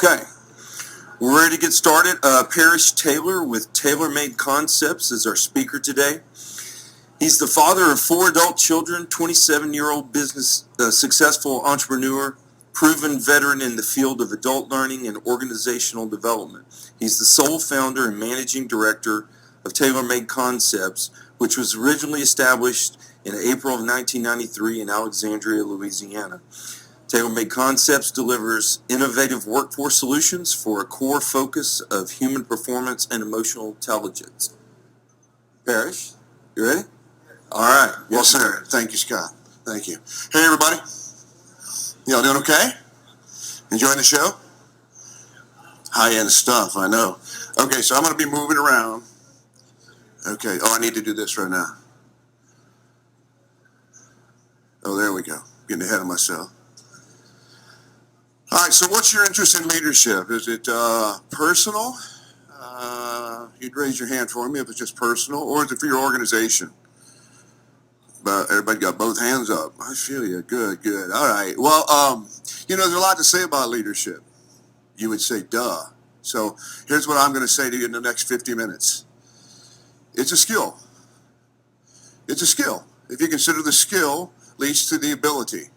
Okay, we're ready to get started. Parrish Taylor with Tailor-Made Concepts is our speaker today. He's the father of 4 adult children, 27-year-old business successful entrepreneur, proven veteran in the field of adult learning and organizational development. He's the sole founder and managing director of Tailor-Made Concepts, which was originally established in April of 1993 in Alexandria, Louisiana. Tailor-Made Concepts delivers innovative workforce solutions for a core focus of human performance and emotional intelligence. Parrish, you ready? All right. Yes, sir. Thank you, Scott. Thank you. Hey, everybody. Y'all doing okay? Enjoying the show? High-end stuff, I know. Okay, so I'm going to be moving around. Okay. Oh, I need to do this right now. Oh, there we go. Getting ahead of myself. All right, so what's your interest in leadership? Is it personal? You'd raise your hand for me if it's just personal, or is it for your organization? But everybody got both hands up. I feel you. Good, good. All right. Well, there's a lot to say about leadership. You would say, duh. So here's what I'm going to say to you in the next 50 minutes. It's a skill. It's a skill. If you consider the skill leads to the ability,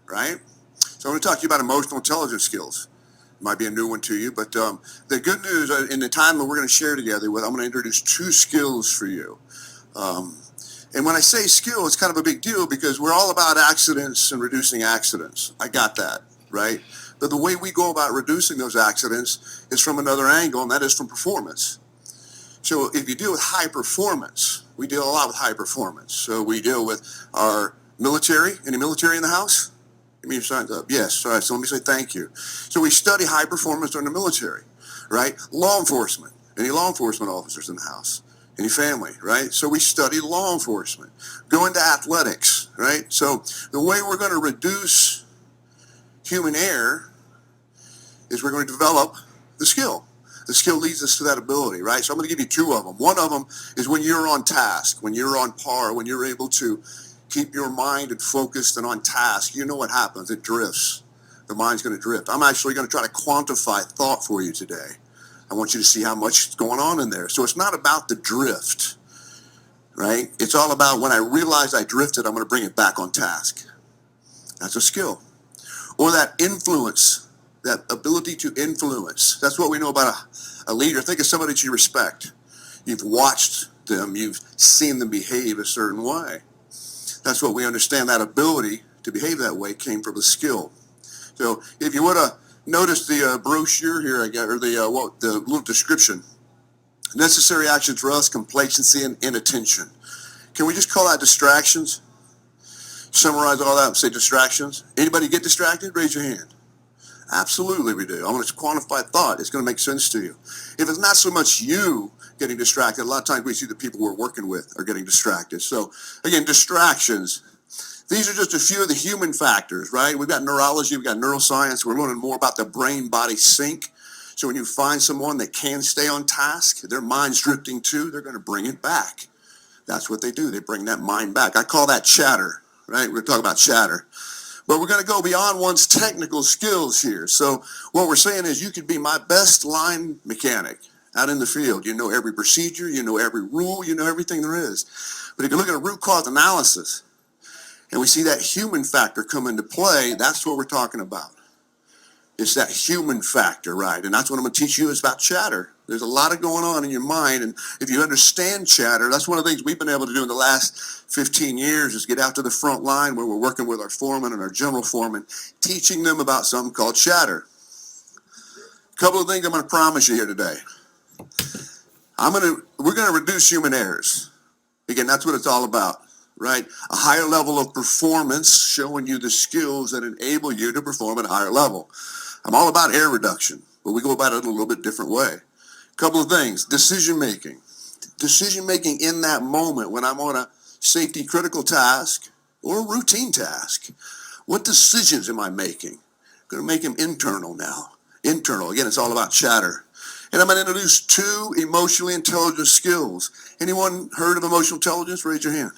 right? So I'm going to talk to you about emotional intelligence skills. It might be a new one to you, but the good news in the time that we're going to share together with, I'm going to introduce 2 skills for you. And when I say skill, it's kind of a big deal because we're all about accidents and reducing accidents. I got that, right? But the way we go about reducing those accidents is from another angle, and that is from performance. So if you deal with high performance, we deal a lot with high performance. So we deal with our military. Any military in the house? Give me your signs up. Yes. All right. So let me say thank you. So we study high performance in the military, right? Law enforcement. Any law enforcement officers in the house? Any family, right? So we study law enforcement. Go into athletics, right? So the way we're going to reduce human error is we're going to develop the skill. The skill leads us to that ability, right? So I'm going to give you 2 of them. One of them is when you're on task, when you're on par, when you're able to keep your mind and focused and on task. You know what happens. It drifts. The mind's going to drift. I'm actually going to try to quantify thought for you today. I want you to see how much is going on in there. So it's not about the drift, right? It's all about when I realize I drifted, I'm going to bring it back on task. That's a skill. Or that influence, that ability to influence. That's what we know about a leader. Think of somebody that you respect. You've watched them. You've seen them behave a certain way. That's what we understand. That ability to behave that way came from the skill. So if you would have noticed the brochure here, I got, or the little description. Necessary actions for us, complacency and inattention. Can we just call that distractions? Summarize all that and say distractions. Anybody get distracted? Raise your hand. Absolutely we do. I'm going to quantify thought. It's going to make sense to you. If it's not so much you getting distracted, a lot of times we see the people we're working with are getting distracted. So again, distractions. These are just a few of the human factors, right? We've got neurology, we've got neuroscience. We're learning more about the brain-body sync. So when you find someone that can stay on task, their mind's drifting too, they're going to bring it back. That's what they do. They bring that mind back. I call that chatter, right? We're talking about chatter. But we're going to go beyond one's technical skills here. So what we're saying is you could be my best line mechanic out in the field. You know every procedure, you know every rule, you know everything there is. But if you look at a root cause analysis, and we see that human factor come into play, that's what we're talking about. It's that human factor, right? And that's what I'm going to teach you is about chatter. There's a lot of going on in your mind, and if you understand chatter, that's one of the things we've been able to do in the last 15 years is get out to the front line where we're working with our foreman and our general foreman, teaching them about something called chatter. A couple of things I'm going to promise you here today. We're going to reduce human errors. Again, that's what it's all about. Right? A higher level of performance, showing you the skills that enable you to perform at a higher level. I'm all about error reduction, but we go about it a little bit different way. A couple of things. Decision making. Decision making in that moment when I'm on a safety critical task or a routine task. What decisions am I making? I'm going to make them internal now. Internal. Again, it's all about chatter. And I'm going to introduce 2 emotionally intelligent skills. Anyone heard of emotional intelligence? Raise your hand.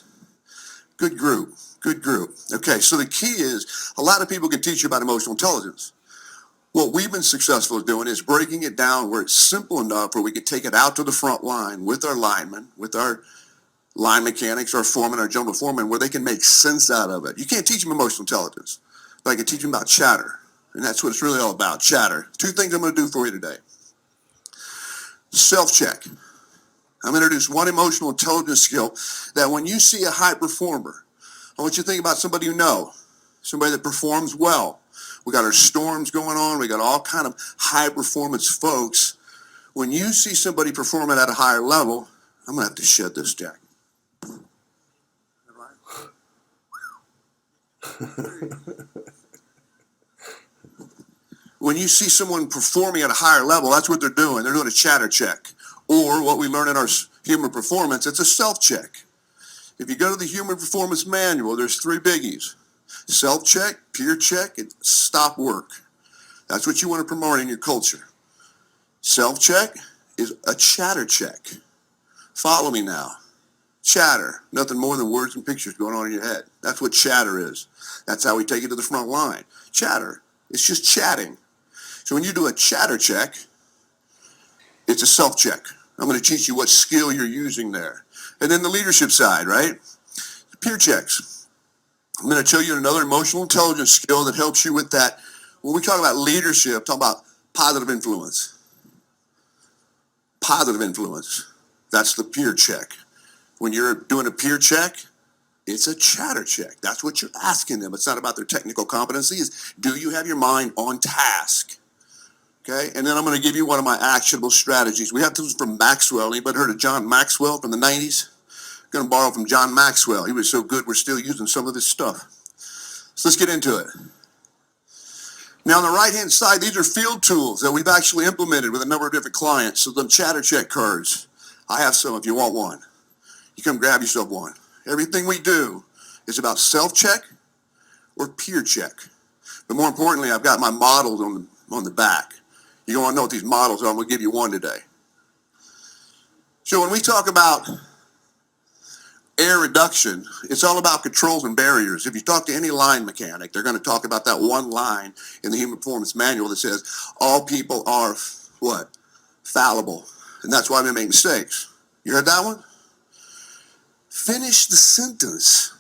Good group. Good group. Okay, so the key is a lot of people can teach you about emotional intelligence. What we've been successful at doing is breaking it down where it's simple enough where we can take it out to the front line with our linemen, with our line mechanics, our foremen, our general foremen, where they can make sense out of it. You can't teach them emotional intelligence, but I can teach them about chatter. And that's what it's really all about, chatter. Two things I'm going to do for you today. Self-check. I'm going to introduce one emotional intelligence skill that when you see a high performer, I want you to think about somebody you know, somebody that performs well. We got our storms going on. We got all kind of high performance folks. When you see somebody performing at a higher level, I'm going to have to shed this jacket. When you see someone performing at a higher level, that's what they're doing. They're doing a chatter check. Or what we learn in our human performance, it's a self-check. If you go to the human performance manual, there's 3 biggies. Self-check, peer check, and stop work. That's what you want to promote in your culture. Self-check is a chatter check. Follow me now. Chatter, nothing more than words and pictures going on in your head. That's what chatter is. That's how we take it to the front line. Chatter, it's just chatting. So when you do a chatter check, it's a self-check. I'm going to teach you what skill you're using there. And then the leadership side, right? Peer checks. I'm going to show you another emotional intelligence skill that helps you with that. When we talk about leadership, talk about positive influence. Positive influence. That's the peer check. When you're doing a peer check, it's a chatter check. That's what you're asking them. It's not about their technical competencies. Do you have your mind on task? Okay, and then I'm going to give you one of my actionable strategies. We have this from Maxwell. Anybody heard of John Maxwell from the 90s? I'm going to borrow from John Maxwell. He was so good, we're still using some of his stuff. So let's get into it. Now, on the right-hand side, these are field tools that we've actually implemented with a number of different clients. So the chatter check cards. I have some if you want one. You come grab yourself one. Everything we do is about self-check or peer check. But more importantly, I've got my models on the back. You want to know what these models are. I'm going to give you one today. So when we talk about air reduction, it's all about controls and barriers. If you talk to any line mechanic, they're going to talk about that one line in the Human Performance Manual that says all people are what? Fallible. And that's why we make mistakes. You heard that one? Finish the sentence.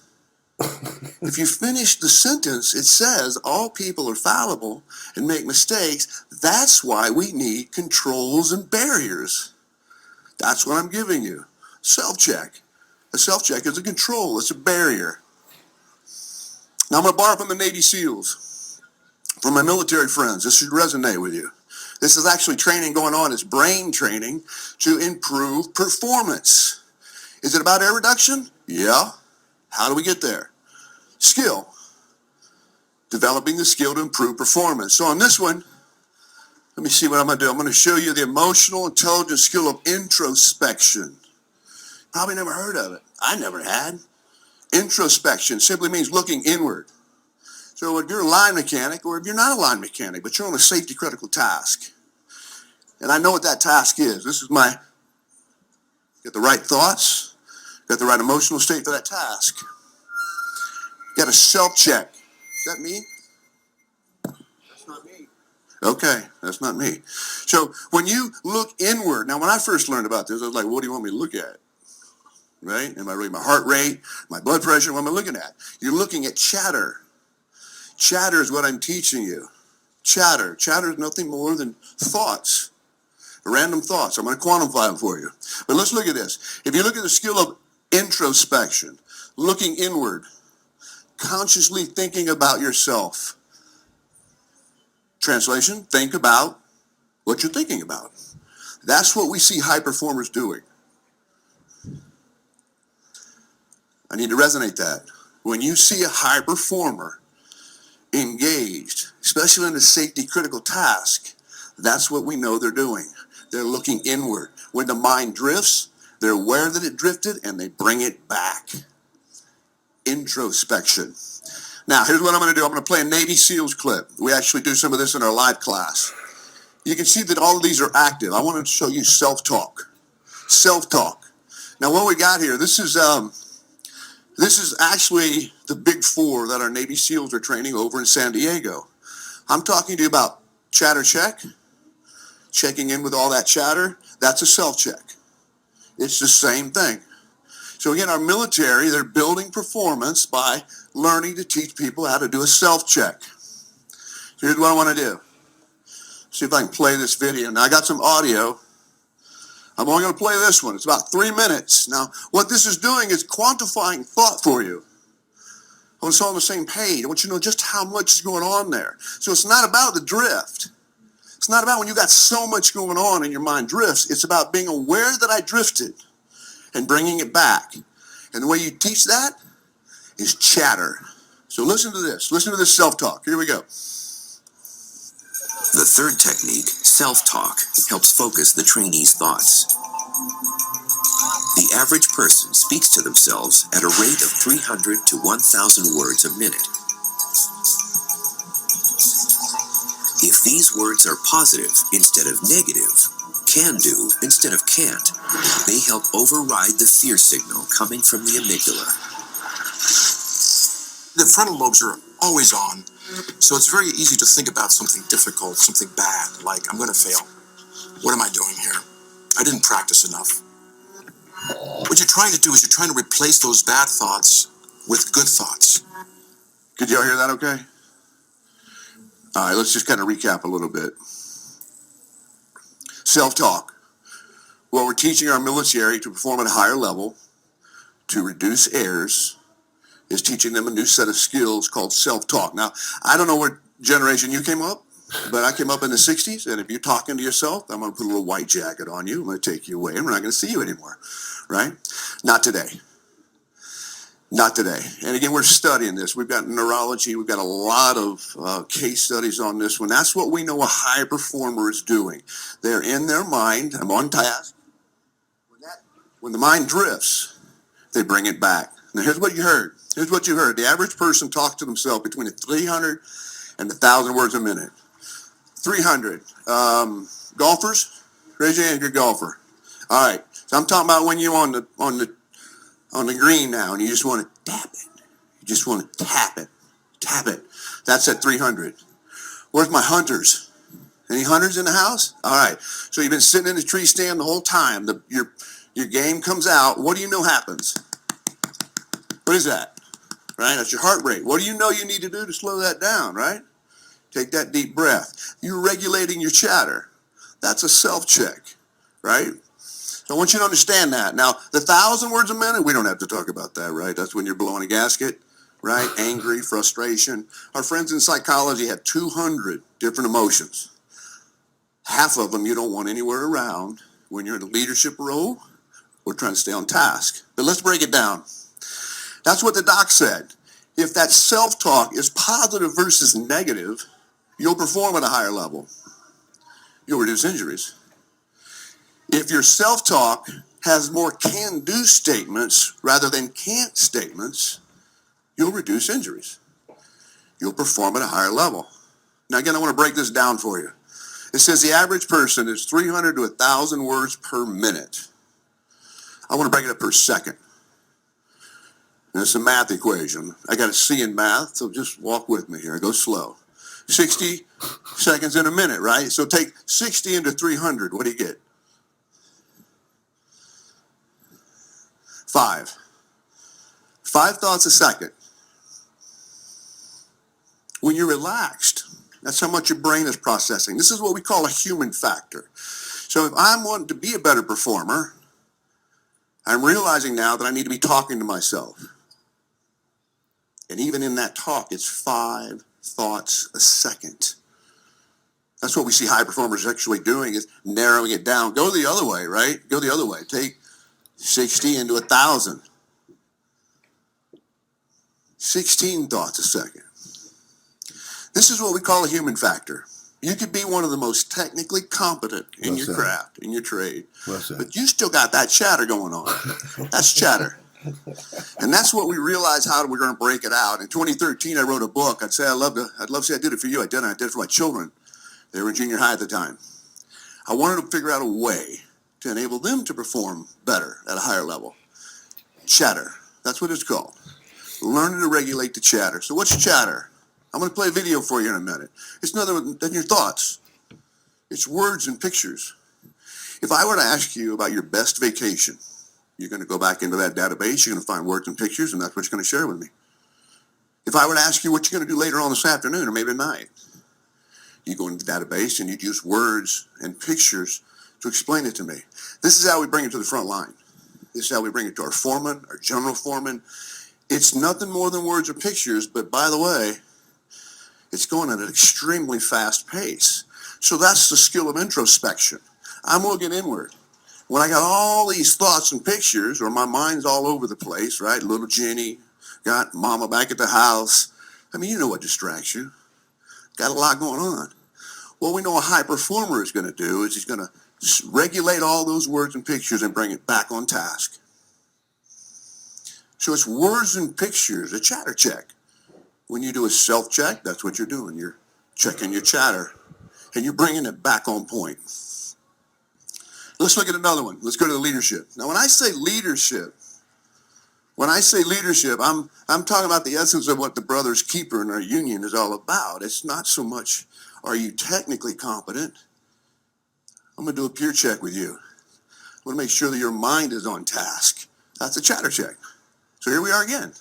If you finish the sentence, it says all people are fallible and make mistakes. That's why we need controls and barriers. That's what I'm giving you. Self-check. A self-check is a control. It's a barrier. Now I'm going to borrow from the Navy SEALs, from my military friends. This should resonate with you. This is actually training going on. It's brain training to improve performance. Is it about air reduction? Yeah. How do we get there? Skill. Developing the skill to improve performance. So on this one, let me see what I'm going to do. I'm going to show you the emotional intelligence skill of introspection. Probably never heard of it. I never had. Introspection simply means looking inward. So if you're a line mechanic, or if you're not a line mechanic, but you're on a safety critical task, and I know what that task is. This is my, get the right thoughts, got the right emotional state for that task. Got a self-check. Is that me? That's not me. Okay, that's not me. So when you look inward, now when I first learned about this, I was like, what do you want me to look at? Right? Am I reading my heart rate, my blood pressure? What am I looking at? You're looking at chatter. Chatter is what I'm teaching you. Chatter. Chatter is nothing more than thoughts, random thoughts. I'm going to quantify them for you. But let's look at this. If you look at the skill of introspection, looking inward, consciously thinking about yourself. Translation, think about what you're thinking about. That's what we see high performers doing. I need to resonate that. When you see a high performer engaged, especially in a safety critical task, that's what we know they're doing. They're looking inward. When the mind drifts, they're aware that it drifted and they bring it back. Introspection. Now, here's what I'm going to do. I'm going to play a Navy SEALs clip. We actually do some of this in our live class. You can see that all of these are active. I want to show you self-talk. Self-talk. Now, what we got here, this is actually the big four that our Navy SEALs are training over in San Diego. I'm talking to you about chatter check, checking in with all that chatter, that's a self-check. It's the same thing. So again, our military, they're building performance by learning to teach people how to do a self-check. So here's what I want to do. See if I can play this video. Now I got some audio. I'm only going to play this one. It's about 3 minutes. Now, what this is doing is quantifying thought for you. I want us all on the same page. I want you to know just how much is going on there. So it's not about the drift. It's not about when you got so much going on and your mind drifts. It's about being aware that I drifted and bringing it back. And the way you teach that is chatter. So listen to this. Listen to this self-talk. Here we go. The third technique, self-talk, helps focus the trainee's thoughts. The average person speaks to themselves at a rate of 300 to 1,000 words a minute. If these words are positive instead of negative, can do instead of can't, they help override the fear signal coming from the amygdala. The frontal lobes are always on, so it's very easy to think about something difficult, something bad, like I'm going to fail. What am I doing here? I didn't practice enough. What you're trying to do is you're trying to replace those bad thoughts with good thoughts. Could y'all hear that okay? All right, let's just kind of recap a little bit. Self-talk. Well, we're teaching our military to perform at a higher level, to reduce errors, is teaching them a new set of skills called self-talk. Now, I don't know what generation you came up, but I came up in the 60s, and if you're talking to yourself, I'm going to put a little white jacket on you. I'm going to take you away, and we're not going to see you anymore, right? Not today. Not today. And again, we're studying this. We've got neurology. We've got a lot of case studies on this one. That's what we know a high performer is doing. They're in their mind. I'm on task. When the mind drifts, they bring it back. Now, here's what you heard. Here's what you heard. The average person talks to themselves between 300 and 1,000 words a minute. 300. Golfers, raise your hand if you're a golfer. All right. So I'm talking about when you're on the green now and you just want to tap it. You just want to tap it. Tap it. That's at 300. Where's my hunters? Any hunters in the house? All right. So you've been sitting in the tree stand the whole time. Your game comes out. What do you know happens? What is that? Right? That's your heart rate. What do you know you need to do to slow that down, right? Take that deep breath. You're regulating your chatter. That's a self-check, right? So I want you to understand that. Now, the 1,000 words a minute, we don't have to talk about that, right? That's when you're blowing a gasket, right? Angry, frustration. Our friends in psychology have 200 different emotions. Half of them you don't want anywhere around when you're in a leadership role or trying to stay on task. But let's break it down. That's what the doc said. If that self-talk is positive versus negative, you'll perform at a higher level. You'll reduce injuries. If your self-talk has more can-do statements rather than can't statements, you'll reduce injuries. You'll perform at a higher level. Now again, I want to break this down for you. It says the average person is 300 to 1,000 words per minute. I want to break it up per second. And it's a math equation. I got a C in math, so just walk with me here. I go slow. 60 seconds in a minute, right? So take 60 into 300. What do you get? 5. 5 thoughts a second. When you're relaxed, that's how much your brain is processing. This is what we call a human factor. So if I'm wanting to be a better performer, I'm realizing now that I need to be talking to myself. And even in that talk, it's 5 thoughts a second. That's what we see high performers actually doing, is narrowing it down. Go the other way, right? Go the other way. Take 60 into 1,000. 16 thoughts a second. This is what we call a human factor. You could be one of the most technically competent in your craft, in your trade, but you still got that chatter going on. That's chatter. And that's what we realized how we're going to break it out. In 2013, I wrote a book. I'd love to say I did it for you. I did it for my children. They were in junior high at the time. I wanted to figure out a way to enable them to perform better at a higher level. Chatter. That's what it's called. Learning to regulate the chatter. So what's chatter? I'm going to play a video for you in a minute. It's nothing than your thoughts. It's words and pictures. If I were to ask you about your best vacation, you're going to go back into that database, you're going to find words and pictures, and that's what you're going to share with me. If I were to ask you what you're going to do later on this afternoon or maybe tonight, you go into the database and you'd use words and pictures to explain it to me. This is how we bring it to the front line. This is how we bring it to our foreman, our general foreman. It's nothing more than words or pictures, but by the way, it's going at an extremely fast pace. So that's the skill of introspection. I'm looking inward. When I got all these thoughts and pictures, or my mind's all over the place, right? Little Jenny, got mama back at the house. I mean, you know what distracts you. Got a lot going on. What we know a high performer is going to do is he's going to regulate all those words and pictures and bring it back on task. So it's words and pictures, a chatter check. When you do a self-check, that's what you're doing. You're checking your chatter, and you're bringing it back on point. Let's look at another one. Let's go to the leadership. Now, when I say leadership, I'm talking about the essence of what the Brothers Keeper in our union is all about. It's not so much, are you technically competent? I'm going to do a peer check with you. I want to make sure that your mind is on task. That's a chatter check. So here we are again.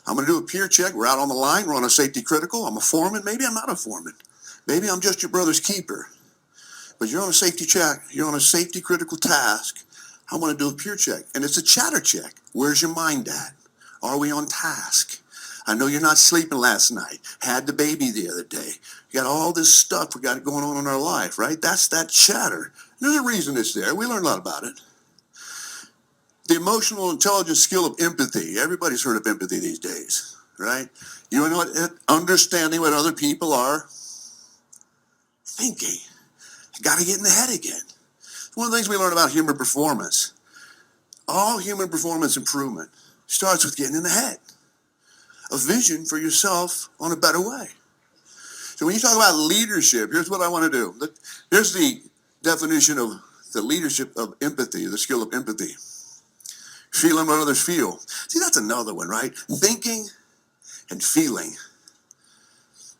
I'm going to do a peer check. We're out on the line. We're on a safety critical. I'm a foreman. Maybe I'm not a foreman. Maybe I'm just your brother's keeper. But you're on a safety check. You're on a safety critical task. I want to do a peer check. And it's a chatter check. Where's your mind at? Are we on task? I know you're not sleeping last night. Had the baby the other day. You got all this stuff we got going on in our life, right? That's that chatter. There's a reason it's there. We learn a lot about it. The emotional intelligence skill of empathy. Everybody's heard of empathy these days, right? You know what? Understanding what other people are thinking. Got to get in the head again. It's one of the things we learn about human performance. All human performance improvement starts with getting in the head. A vision for yourself on a better way. So when you talk about leadership, here's what I want to do. Here's the definition of the leadership of empathy, the skill of empathy. Feeling what others feel. See, that's another one, right? Thinking and feeling.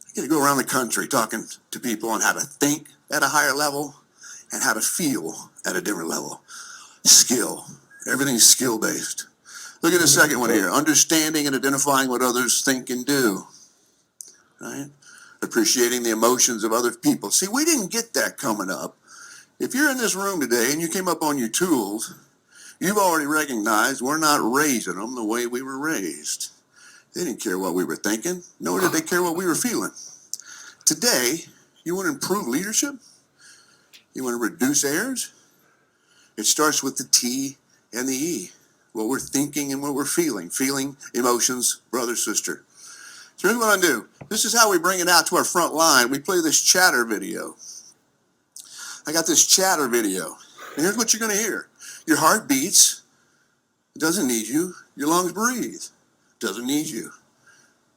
I get to go around the country talking to people on how to think at a higher level and how to feel at a different level. Skill. Everything's skill-based. Look at the second one here. Understanding and identifying what others think and do. Right? Appreciating the emotions of other people. See, we didn't get that coming up. If you're in this room today and you came up on your tools, you've already recognized we're not raising them the way we were raised. They didn't care what we were thinking, nor did they care what we were feeling. Today, you want to improve leadership? You want to reduce errors? It starts with the T and the E. What we're thinking and what we're feeling. Feeling, emotions, brother, sister. So here's what I do. This is how we bring it out to our front line. We play this chatter video. I got this chatter video. And here's what you're going to hear. Your heart beats. It doesn't need you. Your lungs breathe. It doesn't need you.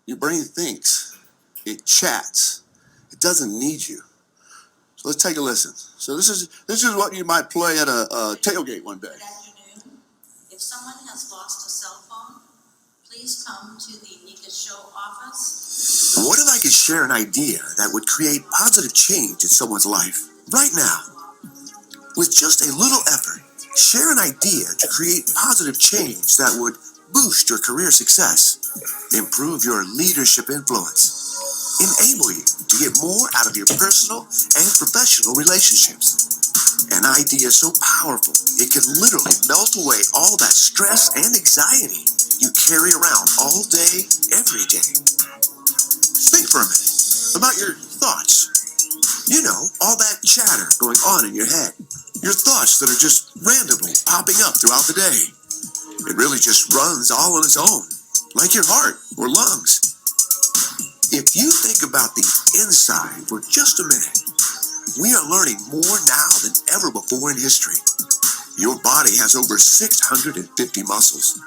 Your brain thinks. It chats. It doesn't need you. So let's take a listen. So this is what you might play at a tailgate one day. Good afternoon. If someone has lost a cell phone, please come to the NECA show office. What if I could share an idea that would create positive change in someone's life right now? With just a little effort, share an idea to create positive change that would boost your career success, improve your leadership influence, enable you to get more out of your personal and professional relationships. An idea so powerful, it can literally melt away all that stress and anxiety you carry around all day, every day. Think for a minute about your thoughts. You know, all that chatter going on in your head. Your thoughts that are just randomly popping up throughout the day. It really just runs all on its own, like your heart or lungs. If you think about the inside for just a minute, we are learning more now than ever before in history. Your body has over 650 muscles,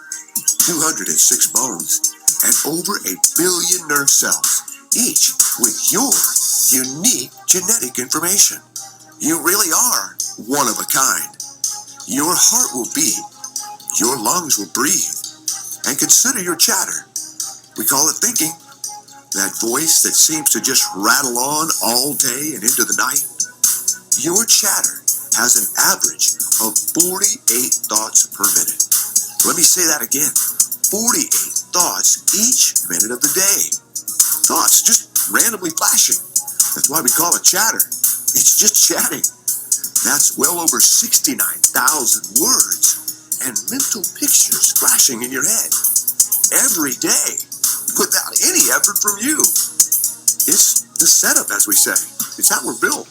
206 bones, and over 1 billion nerve cells, each with your unique genetic information. You really are one of a kind. Your heart will beat, your lungs will breathe, and consider your chatter. We call it thinking. That voice that seems to just rattle on all day and into the night. Your chatter has an average of 48 thoughts per minute. Let me say that again. 48 thoughts each minute of the day. Thoughts just randomly flashing. That's why we call it chatter. It's just chatting. That's well over 69,000 words and mental pictures flashing in your head every day without any effort from you. It's the setup, as we say. It's how we're built.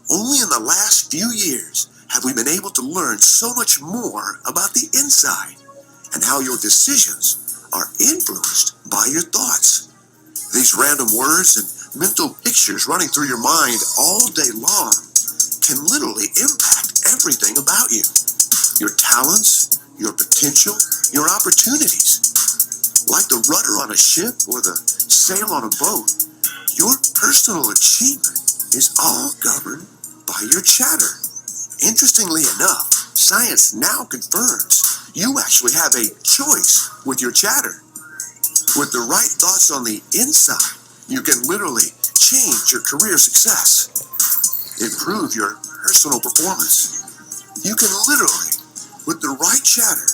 Only in the last few years have we been able to learn so much more about the inside and how your decisions are influenced by your thoughts. These random words and mental pictures running through your mind all day long can literally impact everything about you. Your talents, your potential, your opportunities. Like the rudder on a ship or the sail on a boat, your personal achievement is all governed by your chatter. Interestingly enough, science now confirms you actually have a choice with your chatter. With the right thoughts on the inside, you can literally change your career success, improve your personal performance. You can literally, with the right chatter,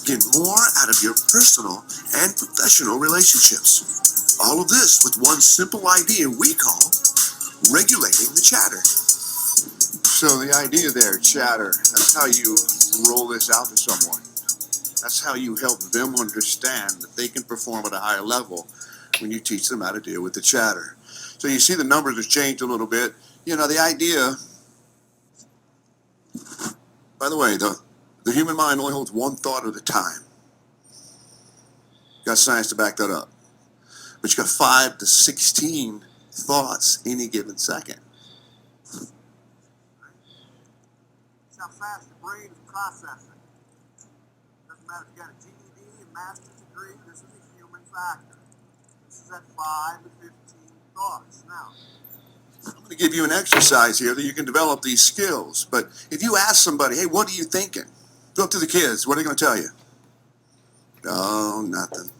get more out of your personal and professional relationships. All of this with one simple idea we call regulating the chatter. So the idea there, chatter, that's how you roll this out to someone. That's how you help them understand that they can perform at a higher level when you teach them how to deal with the chatter. So you see the numbers have changed a little bit. You know, the idea, by the way, the human mind only holds one thought at a time. Got science to back that up. But you got 5 to 16 thoughts any given second. That's how fast the brain is processing. Doesn't matter if you got a GED, a master's degree, this is a human factor. This is at 5 to 15 thoughts. Now, I'm going to give you an exercise here that you can develop these skills. But if you ask somebody, hey, what are you thinking? Go up to the kids. What are they going to tell you? Oh, nothing.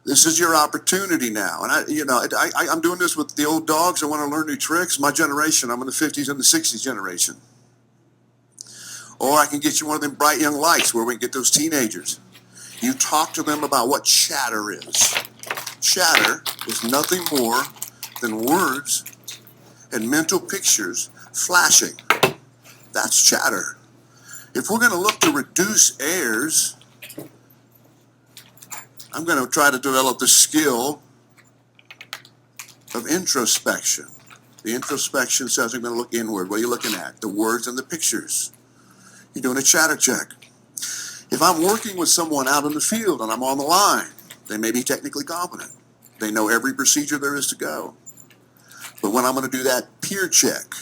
This is your opportunity now. And I'm doing this with the old dogs. I want to learn new tricks. My generation, I'm in the 50s and the 60s generation. Or I can get you one of them bright young lights where we can get those teenagers. You talk to them about what chatter is. Chatter is nothing more than words and mental pictures flashing. That's chatter. If we're going to look to reduce errors, I'm going to try to develop the skill of introspection. The introspection says I'm going to look inward. What are you looking at? The words and the pictures. You're doing a chatter check. If I'm working with someone out in the field and I'm on the line, they may be technically competent. They know every procedure there is to go. But when I'm going to do that peer check,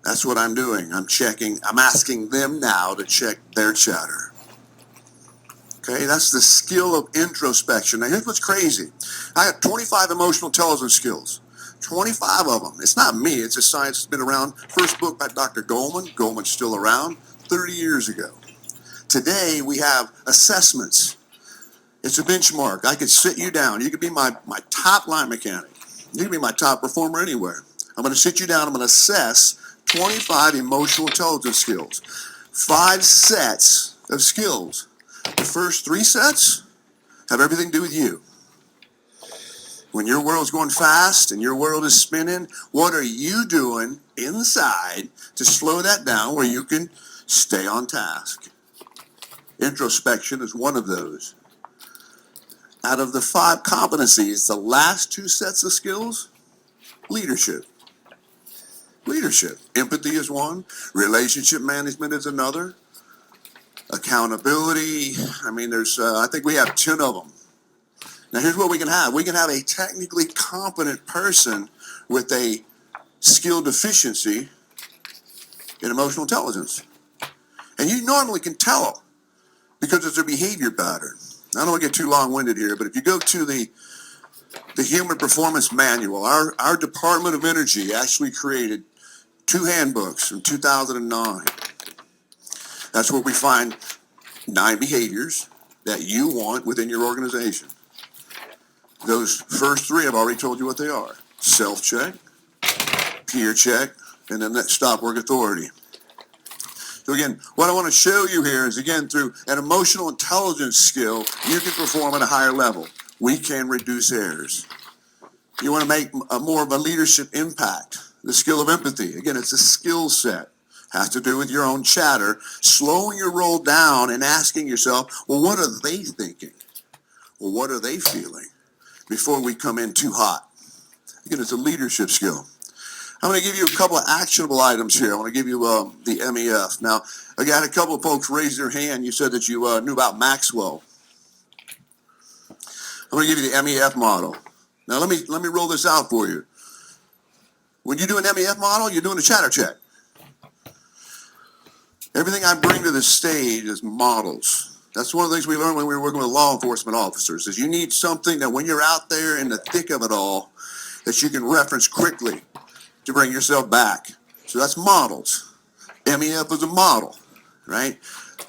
that's what I'm doing. I'm asking them now to check their chatter. Okay, that's the skill of introspection. Now, here's what's crazy. I have 25 emotional intelligence skills. 25 of them. It's not me. It's a science that's been around. First book by Dr. Goleman. Goleman's still around 30 years ago. Today, we have assessments. It's a benchmark. I could sit you down. You could be my top line mechanic. You could be my top performer anywhere. I'm going to sit you down. I'm going to assess 25 emotional intelligence skills. 5 sets of skills. The first 3 sets have everything to do with you. When your world's going fast and your world is spinning, what are you doing inside to slow that down where you can stay on task? Introspection is one of those. Out of the 5 competencies, the last 2 sets of skills, leadership. Leadership. Empathy is one. Relationship management is another. Accountability. I think we have 10 of them. Now, here's what we can have. We can have a technically competent person with a skill deficiency in emotional intelligence. And you normally can tell because it's a behavior pattern. I don't want to get too long-winded here, but if you go to the Human Performance Manual, our Department of Energy actually created 2 handbooks in 2009. That's where we find 9 behaviors that you want within your organization. Those first three, I've already told you what they are. Self-check, peer check, and then that stop work authority. So again, what I want to show you here is, again, through an emotional intelligence skill, you can perform at a higher level. We can reduce errors. You want to make more of a leadership impact. The skill of empathy. Again, it's a skill set. Has to do with your own chatter. Slowing your roll down and asking yourself, well, what are they thinking? Well, what are they feeling? Before we come in too hot. Again, it's a leadership skill. I'm going to give you a couple of actionable items here. I want to give you the M.E.F. Now, again, a couple of folks raised their hand. You said that you knew about Maxwell. I'm going to give you the M.E.F. model. Now, let me roll this out for you. When you do an M.E.F. model, you're doing a chatter check. Everything I bring to the stage is models. That's one of the things we learned when we were working with law enforcement officers, is you need something that when you're out there in the thick of it all, that you can reference quickly to bring yourself back. So that's models. M.E.F. is a model, right?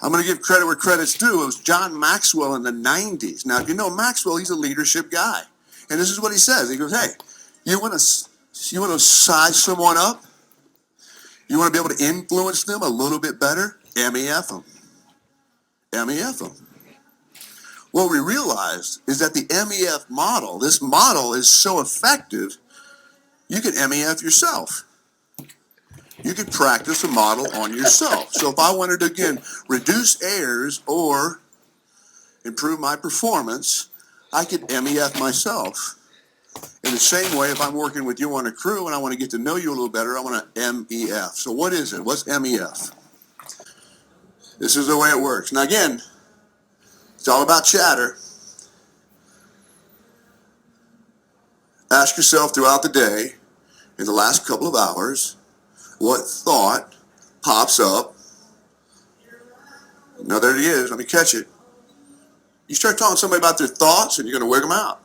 I'm going to give credit where credit's due. It was John Maxwell in the 90s. Now, if you know Maxwell, he's a leadership guy. And this is what he says. He goes, hey, you want to size someone up? You want to be able to influence them a little bit better? M.E.F. them. M.E.F. them. What we realized is that the M.E.F. model, this model is so effective, you can M.E.F. yourself. You can practice a model on yourself. So if I wanted to, again, reduce errors or improve my performance, I could M.E.F. myself. In the same way, if I'm working with you on a crew and I want to get to know you a little better, I want to M.E.F. So what is it? What's M.E.F.? This is the way it works. Now again, it's all about chatter. Ask yourself throughout the day, in the last couple of hours, what thought pops up? Now there it is. Let me catch it. You start talking to somebody about their thoughts and you're going to wig them out.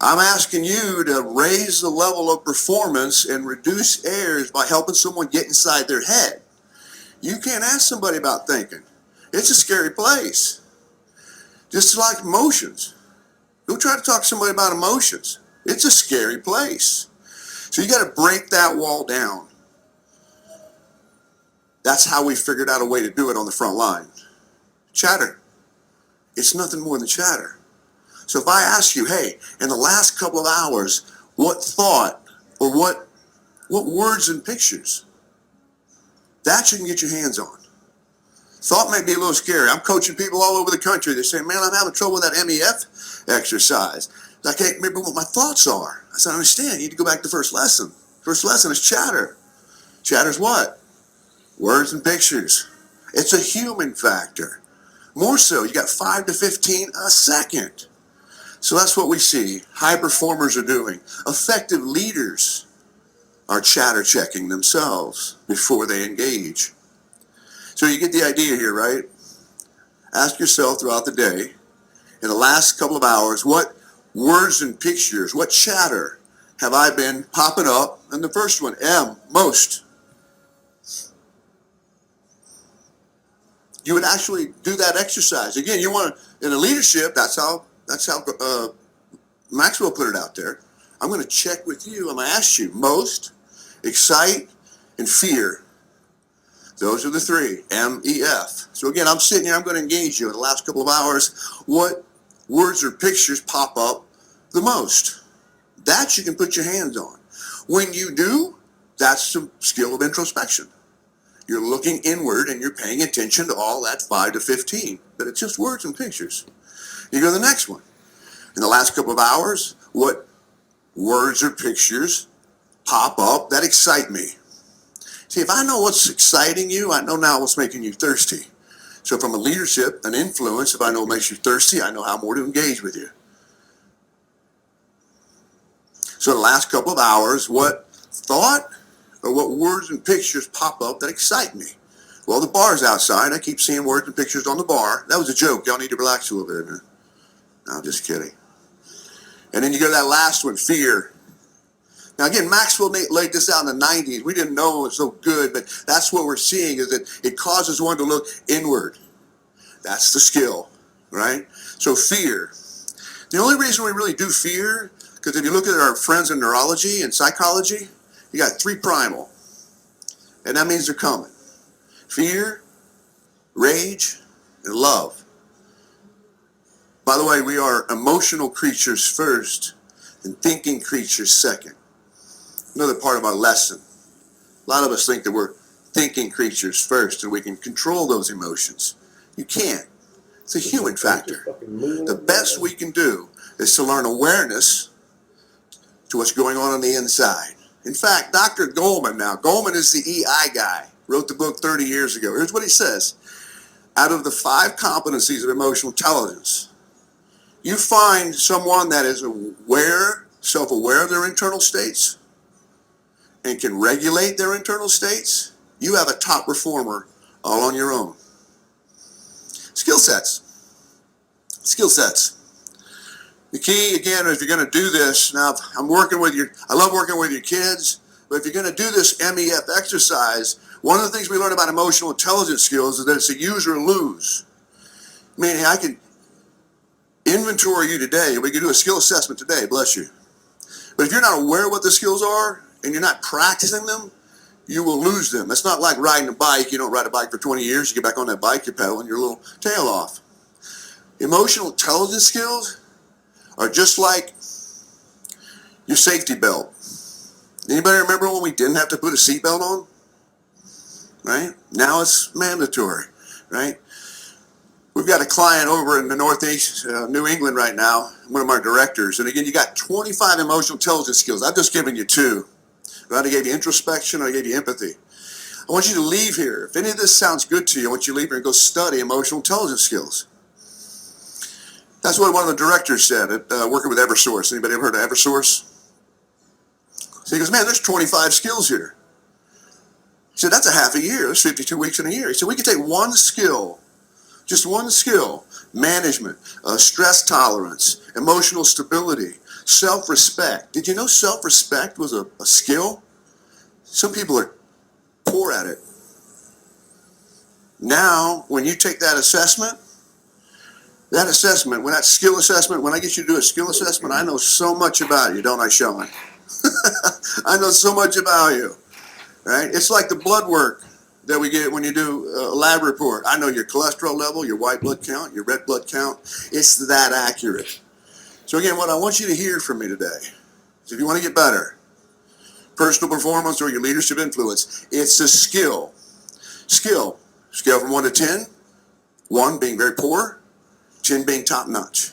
I'm asking you to raise the level of performance and reduce errors by helping someone get inside their head. You can't ask somebody about thinking. It's a scary place. Just like emotions. Go try to talk to somebody about emotions. It's a scary place. So you got to break that wall down. That's how we figured out a way to do it on the front line. Chatter. It's nothing more than chatter. So if I ask you, hey, in the last couple of hours, what thought or what words and pictures? That you can get your hands on. Thought may be a little scary. I'm coaching people all over the country. They say, man, I'm having trouble with that M.E.F. exercise. I can't remember what my thoughts are. I said, I understand. You need to go back to the first lesson. First lesson is chatter. Chatter's what? Words and pictures. It's a human factor. More so, you got 5 to 15 a second. So that's what we see high performers are doing. Effective leaders are chatter checking themselves before they engage. So you get the idea here, right? Ask yourself throughout the day, in the last couple of hours, what words and pictures, what chatter have I been popping up? And the first one, M, most. You would actually do that exercise. Again, you want to, in a leadership, that's how Maxwell put it out there. I'm going to check with you. I'm going to ask you most, excite, and fear. Those are the three, M.E.F. So again, I'm sitting here, I'm going to engage you in the last couple of hours. What words or pictures pop up the most? That you can put your hands on. When you do, that's the skill of introspection. You're looking inward and you're paying attention to all that 5 to 15. But it's just words and pictures. You go to the next one. In the last couple of hours, what words or pictures pop up that excite me? See, if I know what's exciting you, I know now what's making you thirsty. So from a leadership, an influence, if I know what makes you thirsty, I know how more to engage with you. So in the last couple of hours, what thought or what words and pictures pop up that excite me? Well, the bar's outside. I keep seeing words and pictures on the bar. That was a joke. Y'all need to relax a little bit. No, I'm just kidding. And then you go to that last one, fear. Now again, Maxwell laid this out in the 90s. We didn't know it was so good, but that's what we're seeing is that it causes one to look inward. That's the skill. right? So fear. The only reason we really do fear, because if you look at our friends in neurology and psychology, you got 3 primal, and that means they're coming. Fear, rage, and love. By the way, we are emotional creatures first and thinking creatures second. Another part of our lesson. A lot of us think that we're thinking creatures first and we can control those emotions. You can't. It's a human factor. The best we can do is to learn awareness to what's going on the inside. In fact, Dr. Goleman is the EI guy, wrote the book 30 years ago. Here's what he says. Out of the 5 competencies of emotional intelligence, you find someone that is aware, self-aware of their internal states and can regulate their internal states, you have a top performer all on your own. Skill sets. Skill sets. The key, again, if you're going to do this, now I love working with your kids, but if you're going to do this M.E.F. exercise, one of the things we learn about emotional intelligence skills is that it's a use or lose. Meaning I can inventory you today, we can do a skill assessment today, bless you. But if you're not aware of what the skills are and you're not practicing them, you will lose them. It's not like riding a bike. You don't ride a bike for 20 years, you get back on that bike, you're pedaling your little tail off. Emotional intelligence skills are just like your safety belt. Anybody remember when we didn't have to put a seatbelt on? Right? Now it's mandatory, right? We've got a client over in the Northeast, New England right now, one of our directors. And again, you got 25 emotional intelligence skills. I've just given you 2. Right? I gave you introspection, I gave you empathy. I want you to leave here. If any of this sounds good to you, I want you to leave here and go study emotional intelligence skills. That's what one of the directors said at working with Eversource. Anybody ever heard of Eversource? So he goes, man, there's 25 skills here. He said, that's a half a year. There's 52 weeks in a year. He said, we could take one skill, just one skill, management, stress tolerance, emotional stability, self-respect. Did you know self-respect was a skill? Some people are poor at it. Now, when you take that assessment, when that skill assessment, when I get you to do a skill assessment, I know so much about you, don't I, Sean? I know so much about you, right? It's like the blood work that we get when you do a lab report. I know your cholesterol level, your white blood count, your red blood count. It's that accurate. So again, what I want you to hear from me today is if you want to get better, personal performance or your leadership influence, it's a skill. Skill. Scale from 1 to 10. 1 being very poor, 10 being top notch.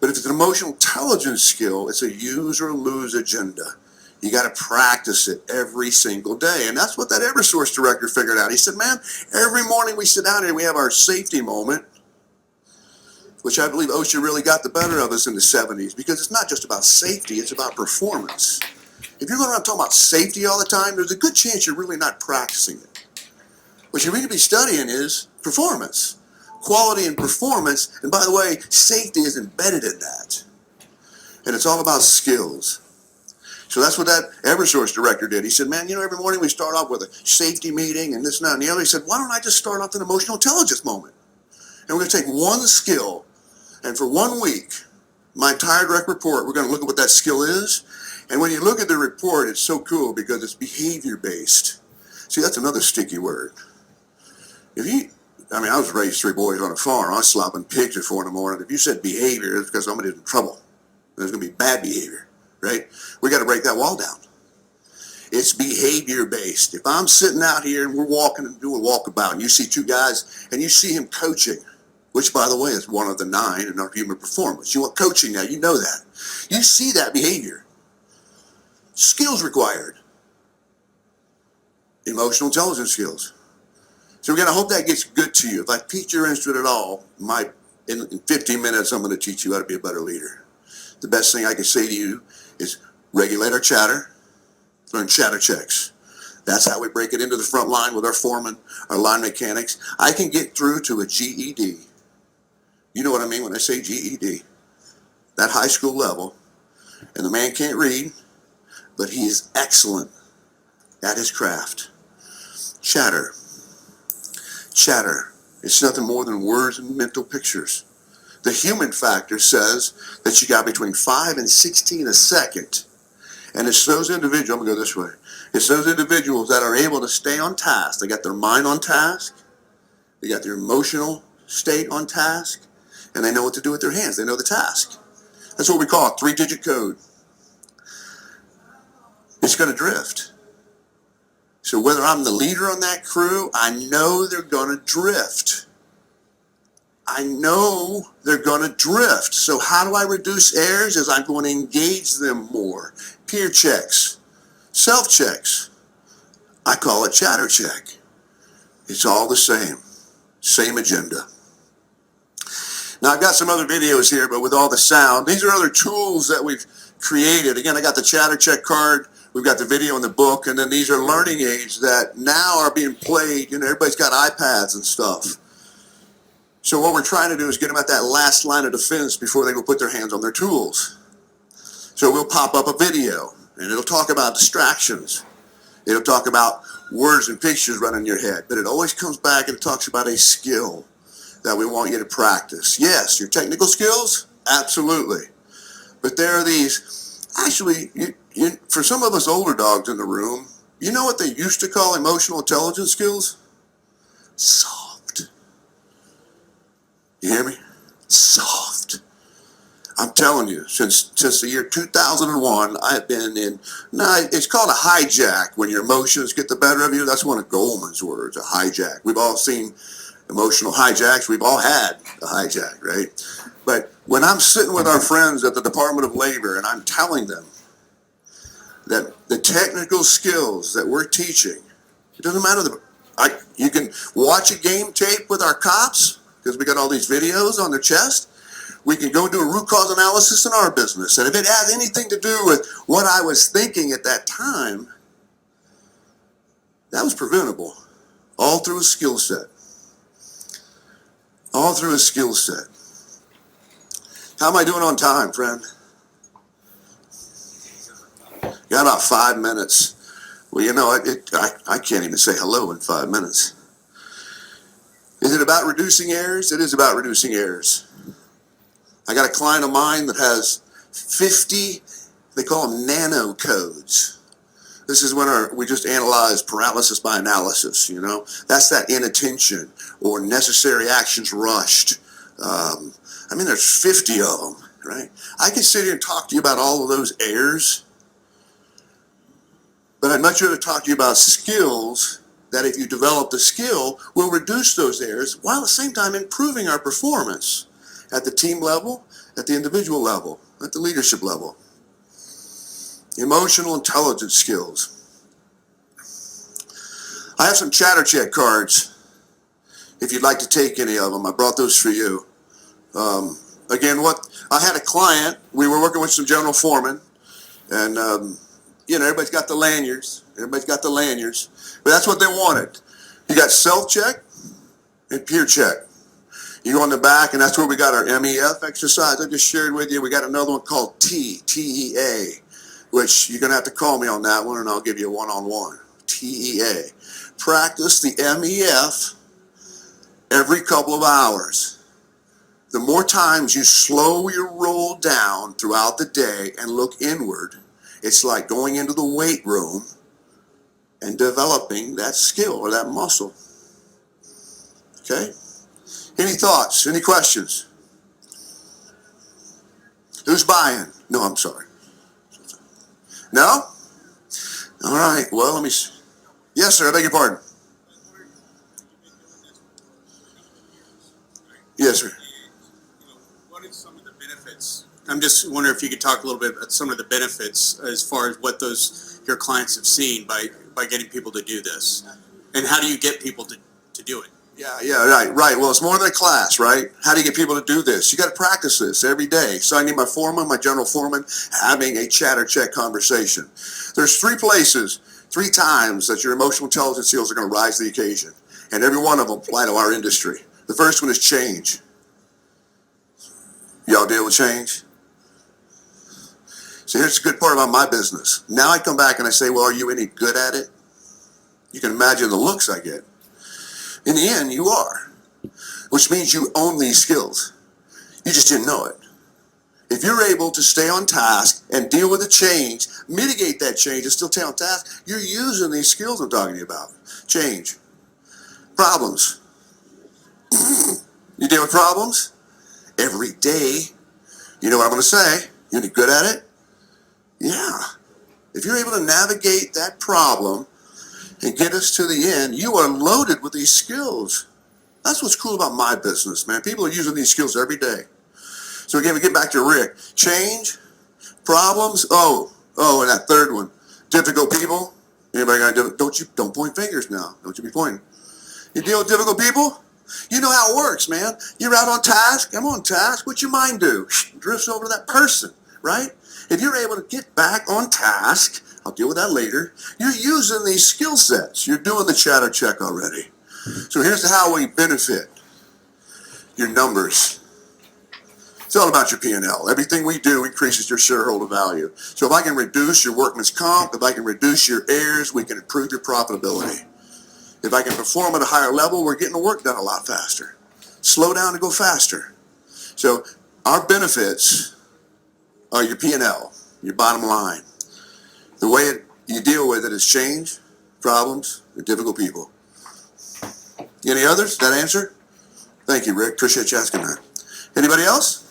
But if it's an emotional intelligence skill, it's a use or lose agenda. You got to practice it every single day. And that's what that Eversource director figured out. He said, man, every morning we sit down here and we have our safety moment, which I believe OSHA really got the better of us in the 70s, because it's not just about safety, it's about performance. If you're going around talking about safety all the time, there's a good chance you're really not practicing it. What you need to be studying is performance. Quality and performance, and by the way, safety is embedded in that. And it's all about skills. So that's what that Eversource director did. He said, man, every morning we start off with a safety meeting and this and that and the other. He said, why don't I just start off an emotional intelligence moment? And we're going to take one skill, and for 1 week, my entire direct report, we're going to look at what that skill is. And when you look at the report, it's so cool because it's behavior-based. See, that's another sticky word. I was raised 3 boys on a farm. I was slopping pigs at 4 in the morning. If you said behavior, it's because somebody's in trouble. There's going to be bad behavior, right? We got to break that wall down. It's behavior-based. If I'm sitting out here and we're walking and doing a walkabout, and you see 2 guys, and you see him coaching, which, by the way, is one of the 9 in our human performance. You want coaching now, you know that. You see that behavior. Skills required. Emotional intelligence skills. So again, I hope that gets good to you. If I pique your interest at all, in 15 minutes, I'm going to teach you how to be a better leader. The best thing I can say to you is regulate our chatter, learn chatter checks. That's how we break it into the front line with our foremen, our line mechanics. I can get through to a GED. You know what I mean when I say GED. That high school level. And the man can't read, but he is excellent at his craft. Chatter. Chatter. It's nothing more than words and mental pictures. The human factor says that you got between 5 and 16 a second. And it's those individuals, I'm going to go this way. It's those individuals that are able to stay on task. They got their mind on task. They got their emotional state on task. And they know what to do with their hands. They know the task. That's what we call a 3-digit code. It's going to drift. So whether I'm the leader on that crew, I know they're going to drift. I know they're going to drift. So how do I reduce errors? Is I'm going to engage them more. Peer checks, self-checks. I call it chatter check. It's all the same agenda. Now I've got some other videos here, but with all the sound, these are other tools that we've created. Again, I got the chatter check card. We've got the video in the book, and then these are learning aids that now are being played. You know, everybody's got iPads and stuff. So what we're trying to do is get them at that last line of defense before they go put their hands on their tools. So we'll pop up a video, and it'll talk about distractions. It'll talk about words and pictures running in your head, but it always comes back and it talks about a skill that we want you to practice. Yes, your technical skills, absolutely. But there are these, actually, for some of us older dogs in the room, you know what they used to call emotional intelligence skills? Soft. You hear me? Soft. I'm telling you, since the year 2001, I've been in, it's called a hijack. When your emotions get the better of you, that's one of Goldman's words, a hijack. We've all seen emotional hijacks. We've all had a hijack, right? But when I'm sitting with our friends at the Department of Labor and I'm telling them that the technical skills that we're teaching, it doesn't matter, you can watch a game tape with our cops, because we got all these videos on their chest. We can go do a root cause analysis in our business. And if it has anything to do with what I was thinking at that time, that was preventable. All through a skill set. All through a skill set. How am I doing on time, friend? Got about 5 minutes. Well, you know, I can't even say hello in 5 minutes. Is it about reducing errors? It is about reducing errors. I got a client of mine that has 50, they call them nano codes. This is when we just analyze paralysis by analysis, you know. That's that inattention or necessary actions rushed. I mean, there's 50 of them, right? I can sit here and talk to you about all of those errors, but I'd much rather talk to you about skills that if you develop the skill, will reduce those errors while at the same time improving our performance at the team level, at the individual level, at the leadership level. Emotional intelligence skills. I have some chatter check cards. If you'd like to take any of them, I brought those for you. Again, I had a client, we were working with some general foremen, and you know, everybody's got the lanyards. Everybody's got the lanyards. But that's what they wanted. You got self-check and peer check. You go on the back, and that's where we got our M.E.F exercise I just shared with you. We got another one called T-E-A, which you're going to have to call me on that one, and I'll give you a one-on-one. T-E-A. Practice the M.E.F every couple of hours. The more times you slow your roll down throughout the day and look inward, it's like going into the weight room and developing that skill or that muscle. Okay? Any thoughts? Any questions? Who's buying? No, I'm sorry. No? All right. Well, let me. Yes, sir. I beg your pardon. Yes, sir. What are some of the benefits? I'm just wondering if you could talk a little bit about some of the benefits as far as what your clients have seen by getting people to do this, and how do you get people to do it? Yeah, right. Well, it's more than a class, right? How do you get people to do this? You got to practice this every day. So I need my foreman, my general foreman, having a chatter check conversation. There's 3 places, 3 times that your emotional intelligence skills are going to rise to the occasion, and every one of them apply to our industry. The first one is change. Y'all deal with change? So here's the good part about my business. Now I come back and I say, well, are you any good at it? You can imagine the looks I get. In the end, you are, which means you own these skills. You just didn't know it. If you're able to stay on task and deal with the change, mitigate that change and still stay on task, you're using these skills I'm talking to you about. Change. Problems. You deal with problems every day. You know what I'm going to say? You're good at it? Yeah. If you're able to navigate that problem and get us to the end, you are loaded with these skills. That's what's cool about my business, man. People are using these skills every day. So again, we get back to Rick. Change, problems, and that third one, difficult people. Anybody got don't point fingers now. Don't you be pointing. You deal with difficult people? You know how it works, man. You're out on task. I'm on task. What's your mind do? Drifts over to that person, right? If you're able to get back on task, I'll deal with that later. You're using these skill sets. You're doing the chatter check already. So here's how we benefit your numbers. It's all about your P&L. Everything we do increases your shareholder value. So if I can reduce your workman's comp, if I can reduce your errors, we can improve your profitability. If I can perform at a higher level, we're getting the work done a lot faster. Slow down and go faster. So our benefits are your P&L, your bottom line. The way you deal with it is change, problems, and difficult people. Any others? That answer? Thank you, Rick. Appreciate you asking that. Anybody else?